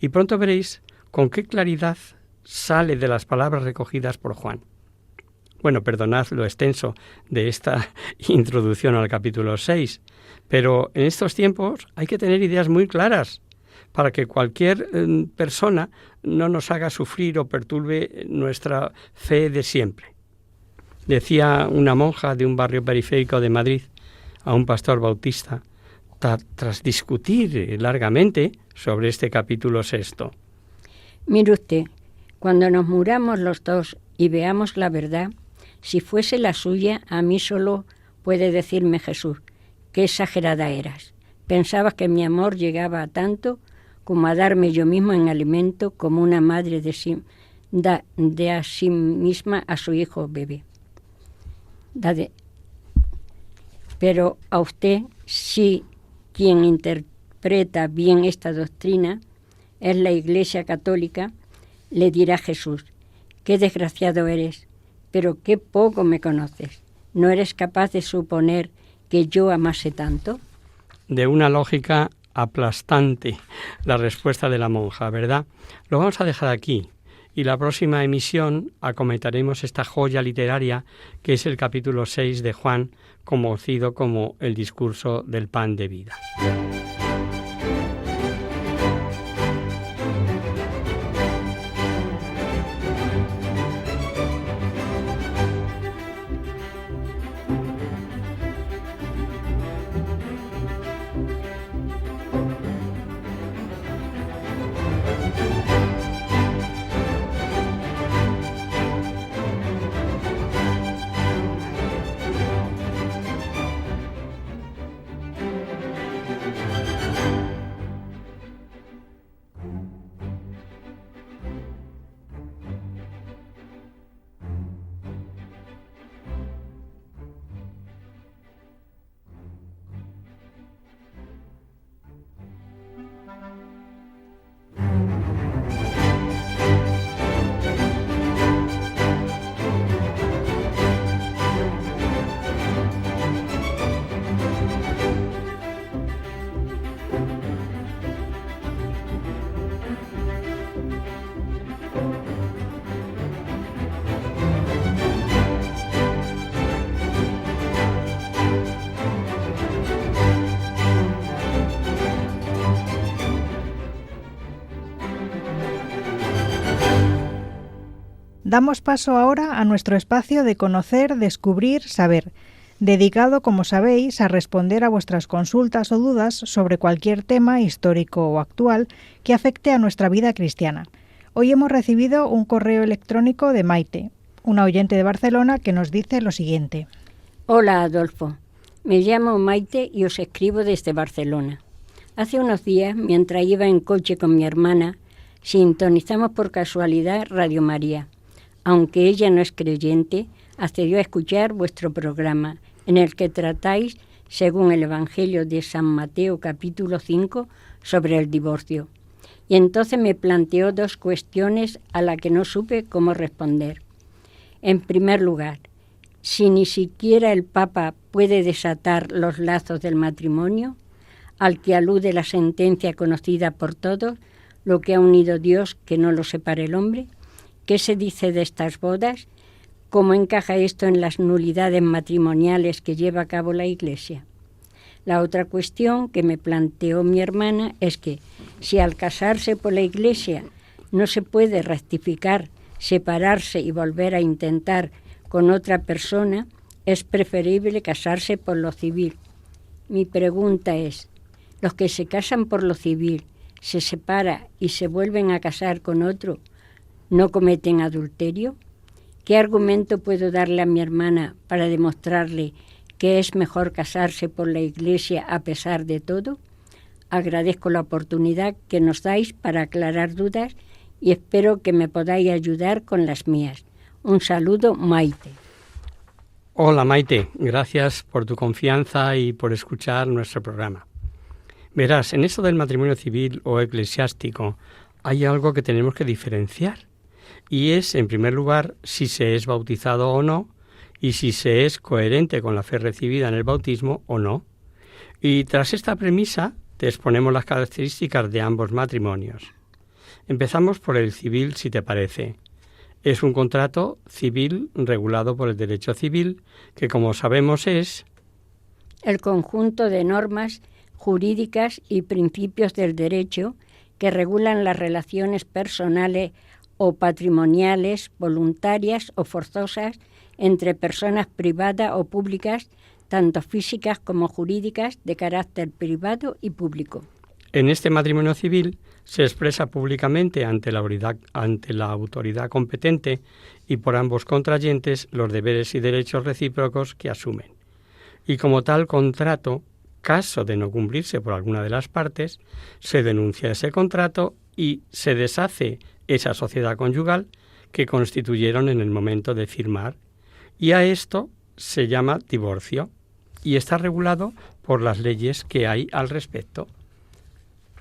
E: Y pronto veréis con qué claridad sale de las palabras recogidas por Juan. Bueno, perdonad lo extenso de esta introducción al capítulo 6, pero en estos tiempos hay que tener ideas muy claras para que cualquier persona no nos haga sufrir o perturbe nuestra fe de siempre. Decía una monja de un barrio periférico de Madrid a un pastor bautista, tras discutir largamente sobre este capítulo 6.
D: Mire usted, cuando nos muramos los dos y veamos la verdad, si fuese la suya, a mí solo puede decirme Jesús, qué exagerada eras. Pensabas que mi amor llegaba a tanto como a darme yo mismo en alimento, como una madre de a sí misma a su hijo bebé. Pero a usted, sí, quien interpreta bien esta doctrina, es la Iglesia Católica, le dirá Jesús, qué desgraciado eres, pero qué poco me conoces. ¿No eres capaz de suponer que yo amase tanto?
E: De una lógica aplastante la respuesta de la monja, ¿verdad? Lo vamos a dejar aquí y la próxima emisión acometeremos esta joya literaria que es el capítulo 6 de Juan, conocido como el discurso del pan de vida.
C: Damos paso ahora a nuestro espacio de conocer, descubrir, saber, dedicado, como sabéis, a responder a vuestras consultas o dudas sobre cualquier tema histórico o actual que afecte a nuestra vida cristiana. Hoy hemos recibido un correo electrónico de Maite, una oyente de Barcelona, que nos dice lo siguiente.
D: Hola, Adolfo. Me llamo Maite y os escribo desde Barcelona. Hace unos días, mientras iba en coche con mi hermana, sintonizamos por casualidad Radio María. Aunque ella no es creyente, accedió a escuchar vuestro programa, en el que tratáis, según el Evangelio de San Mateo capítulo 5, sobre el divorcio. Y entonces me planteó dos cuestiones a las que no supe cómo responder. En primer lugar, si ni siquiera el Papa puede desatar los lazos del matrimonio, al que alude la sentencia conocida por todos, lo que ha unido Dios, que no lo separe el hombre. ¿Qué se dice de estas bodas? ¿Cómo encaja esto en las nulidades matrimoniales que lleva a cabo la Iglesia? La otra cuestión que me planteó mi hermana es que, si al casarse por la Iglesia no se puede rectificar, separarse y volver a intentar con otra persona, es preferible casarse por lo civil. Mi pregunta es, ¿los que se casan por lo civil, se separan y se vuelven a casar con otro, no cometen adulterio? ¿Qué argumento puedo darle a mi hermana para demostrarle que es mejor casarse por la Iglesia a pesar de todo? Agradezco la oportunidad que nos dais para aclarar dudas y espero que me podáis ayudar con las mías. Un saludo, Maite.
E: Hola Maite, gracias por tu confianza y por escuchar nuestro programa. Verás, en esto del matrimonio civil o eclesiástico hay algo que tenemos que diferenciar, y es, en primer lugar, si se es bautizado o no, y si se es coherente con la fe recibida en el bautismo o no. Y tras esta premisa, te exponemos las características de ambos matrimonios. Empezamos por el civil, si te parece. Es un contrato civil regulado por el derecho civil, que como sabemos es
D: el conjunto de normas jurídicas y principios del derecho que regulan las relaciones personales o patrimoniales, voluntarias o forzosas entre personas privadas o públicas, tanto físicas como jurídicas, de carácter privado y público.
E: En este matrimonio civil se expresa públicamente ante la autoridad competente y por ambos contrayentes los deberes y derechos recíprocos que asumen. Y como tal contrato, caso de no cumplirse por alguna de las partes, se denuncia ese contrato y se deshace esa sociedad conyugal que constituyeron en el momento de firmar. Y a esto se llama divorcio y está regulado por las leyes que hay al respecto.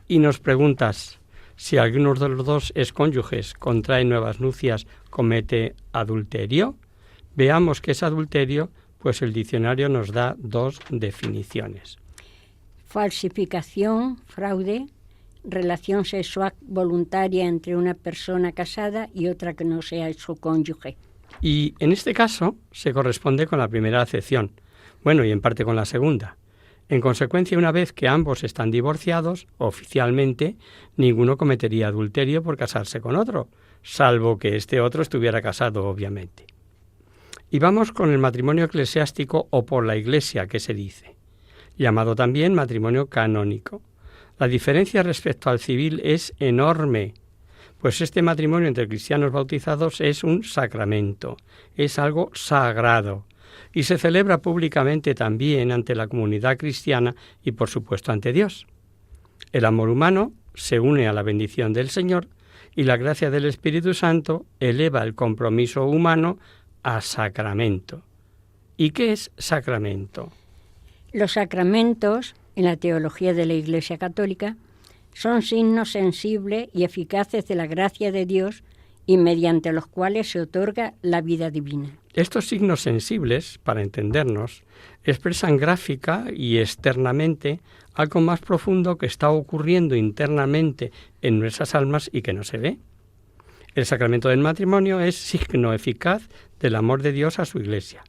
E: Y nos preguntas, si alguno de los dos excónyuges contrae nuevas nupcias, ¿comete adulterio? Veamos qué es adulterio, pues el diccionario nos da dos definiciones.
D: Falsificación, fraude, relación sexual voluntaria entre una persona casada y otra que no sea su cónyuge.
E: Y en este caso se corresponde con la primera acepción, bueno, y en parte con la segunda. En consecuencia, una vez que ambos están divorciados, oficialmente, ninguno cometería adulterio por casarse con otro, salvo que este otro estuviera casado, obviamente. Y vamos con el matrimonio eclesiástico o por la Iglesia, que se dice, llamado también matrimonio canónico. La diferencia respecto al civil es enorme, pues este matrimonio entre cristianos bautizados es un sacramento, es algo sagrado, y se celebra públicamente también ante la comunidad cristiana y, por supuesto, ante Dios. El amor humano se une a la bendición del Señor y la gracia del Espíritu Santo eleva el compromiso humano a sacramento. ¿Y qué es sacramento?
D: Los sacramentos, en la teología de la Iglesia Católica, son signos sensibles y eficaces de la gracia de Dios y mediante los cuales se otorga la vida divina.
E: Estos signos sensibles, para entendernos, expresan gráfica y externamente algo más profundo que está ocurriendo internamente en nuestras almas y que no se ve. El sacramento del matrimonio es signo eficaz del amor de Dios a su Iglesia.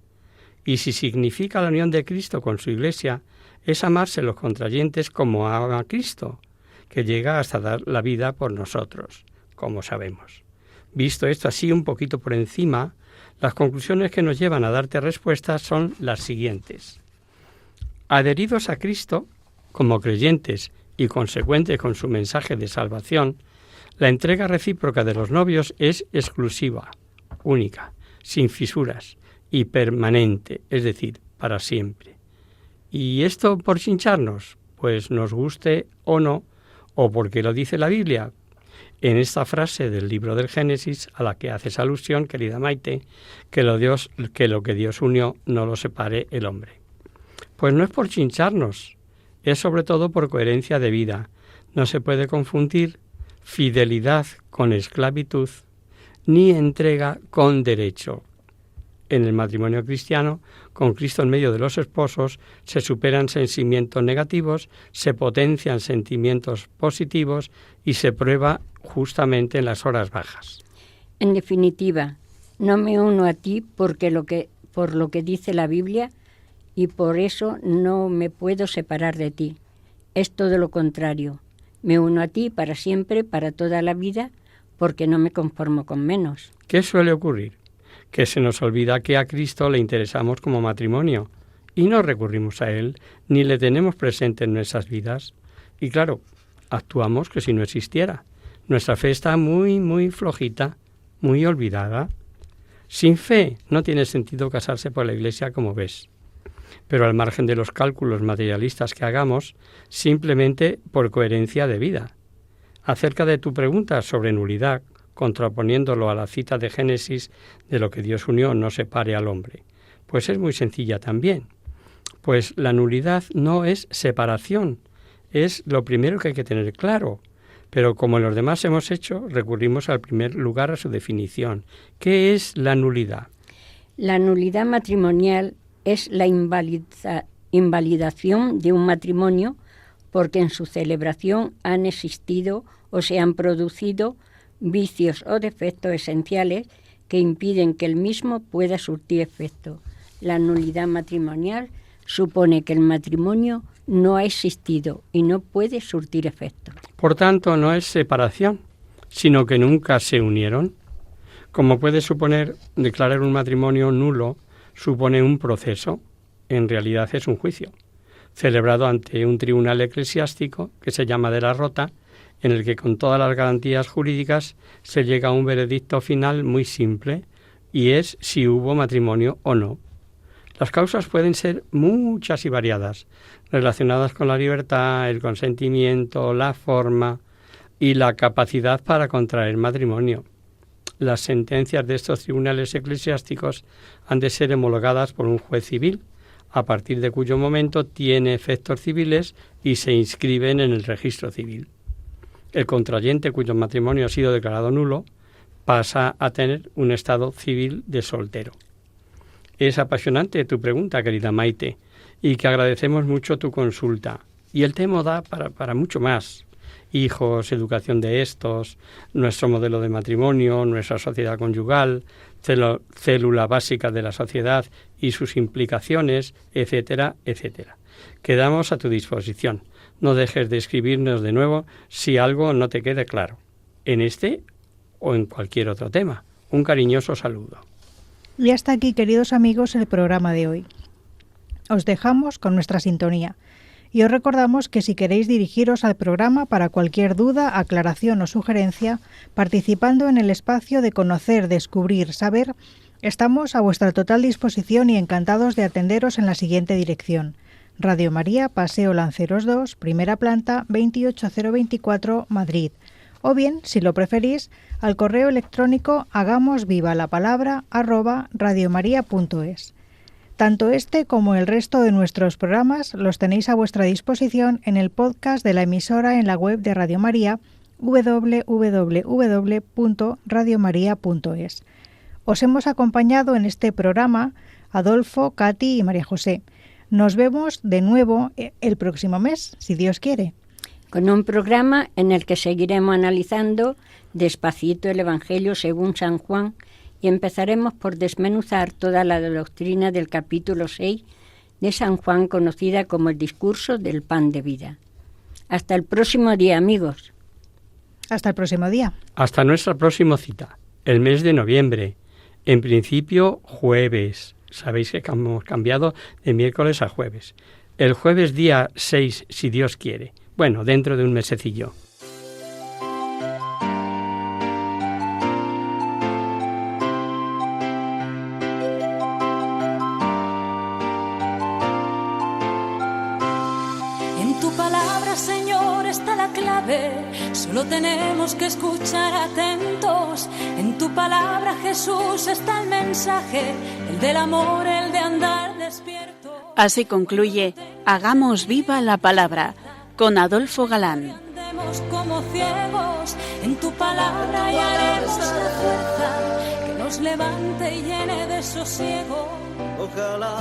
E: Y si significa la unión de Cristo con su Iglesia, es amarse los contrayentes como ama a Cristo, que llega hasta dar la vida por nosotros, como sabemos. Visto esto así un poquito por encima, las conclusiones que nos llevan a darte respuestas son las siguientes. Adheridos a Cristo, como creyentes y consecuentes con su mensaje de salvación, la entrega recíproca de los novios es exclusiva, única, sin fisuras y permanente, es decir, para siempre. ¿Y esto por chincharnos? Pues nos guste o no, o porque lo dice la Biblia. En esta frase del libro del Génesis, a la que haces alusión, querida Maite, que lo que Dios unió no lo separe el hombre. Pues no es por chincharnos, es sobre todo por coherencia de vida. No se puede confundir fidelidad con esclavitud, ni entrega con derecho. En el matrimonio cristiano, con Cristo en medio de los esposos, se superan sentimientos negativos, se potencian sentimientos positivos y se prueba justamente en las horas bajas.
D: En definitiva, no me uno a ti por lo que dice la Biblia y por eso no me puedo separar de ti. Es todo lo contrario. Me uno a ti para siempre, para toda la vida, porque no me conformo con menos.
E: ¿Qué suele ocurrir? Que se nos olvida que a Cristo le interesamos como matrimonio y no recurrimos a Él ni le tenemos presente en nuestras vidas. Y claro, actuamos que si no existiera. Nuestra fe está muy flojita, muy olvidada. Sin fe no tiene sentido casarse por la Iglesia, como ves. Pero al margen de los cálculos materialistas que hagamos, simplemente por coherencia de vida. Acerca de tu pregunta sobre nulidad, contraponiéndolo a la cita de Génesis de lo que Dios unió no separe al hombre? Pues es muy sencilla también. Pues la nulidad no es separación, es lo primero que hay que tener claro. Pero como en los demás hemos hecho, recurrimos al primer lugar a su definición. ¿Qué es la nulidad?
D: La nulidad matrimonial es la invalidación de un matrimonio porque en su celebración han existido o se han producido vicios o defectos esenciales que impiden que el mismo pueda surtir efecto. La nulidad matrimonial supone que el matrimonio no ha existido y no puede surtir efecto.
E: Por tanto, no es separación, sino que nunca se unieron. Como puede suponer, declarar un matrimonio nulo supone un proceso, en realidad es un juicio, celebrado ante un tribunal eclesiástico que se llama de la Rota, en el que con todas las garantías jurídicas se llega a un veredicto final muy simple, y es si hubo matrimonio o no. Las causas pueden ser muchas y variadas, relacionadas con la libertad, el consentimiento, la forma y la capacidad para contraer matrimonio. Las sentencias de estos tribunales eclesiásticos han de ser homologadas por un juez civil, a partir de cuyo momento tiene efectos civiles y se inscriben en el registro civil. El contrayente cuyo matrimonio ha sido declarado nulo pasa a tener un estado civil de soltero. Es apasionante tu pregunta, querida Maite, y que agradecemos mucho tu consulta. Y el tema da para mucho más. Hijos, educación de estos, nuestro modelo de matrimonio, nuestra sociedad conyugal, célula básica de la sociedad y sus implicaciones, etcétera, etcétera. Quedamos a tu disposición. No dejes de escribirnos de nuevo si algo no te quede claro, en este o en cualquier otro tema. Un cariñoso saludo.
C: Y hasta aquí, queridos amigos, el programa de hoy. Os dejamos con nuestra sintonía. Y os recordamos que si queréis dirigiros al programa para cualquier duda, aclaración o sugerencia, participando en el espacio de Conocer, Descubrir, Saber, estamos a vuestra total disposición y encantados de atenderos en la siguiente dirección. Radio María, Paseo Lanceros 2, primera planta, 28024, Madrid. O bien, si lo preferís, al correo electrónico hagamosvivalapalabra@radiomaria.es. Tanto este como el resto de nuestros programas los tenéis a vuestra disposición en el podcast de la emisora en la web de Radio María, www.radiomaria.es. Os hemos acompañado en este programa Adolfo, Katy y María José. Nos vemos de nuevo el próximo mes, si Dios quiere.
D: Con un programa en el que seguiremos analizando despacito el Evangelio según San Juan, y empezaremos por desmenuzar toda la doctrina del capítulo 6 de San Juan, conocida como el discurso del pan de vida. Hasta el próximo día, amigos.
C: Hasta el próximo día.
E: Hasta nuestra próxima cita, el mes de noviembre. En principio, jueves. Sabéis que hemos cambiado de miércoles a jueves. El jueves día 6, si Dios quiere. Bueno, dentro de un mesecillo.
B: Solo tenemos que escuchar atentos. En tu palabra, Jesús, está el mensaje, el del amor, el de andar despierto.
A: Así concluye Hagamos viva la palabra, con Adolfo Galán.
B: Andemos como ciegos, en tu palabra y haremos la fuerza que nos levante y llene de sosiego.
F: Ojalá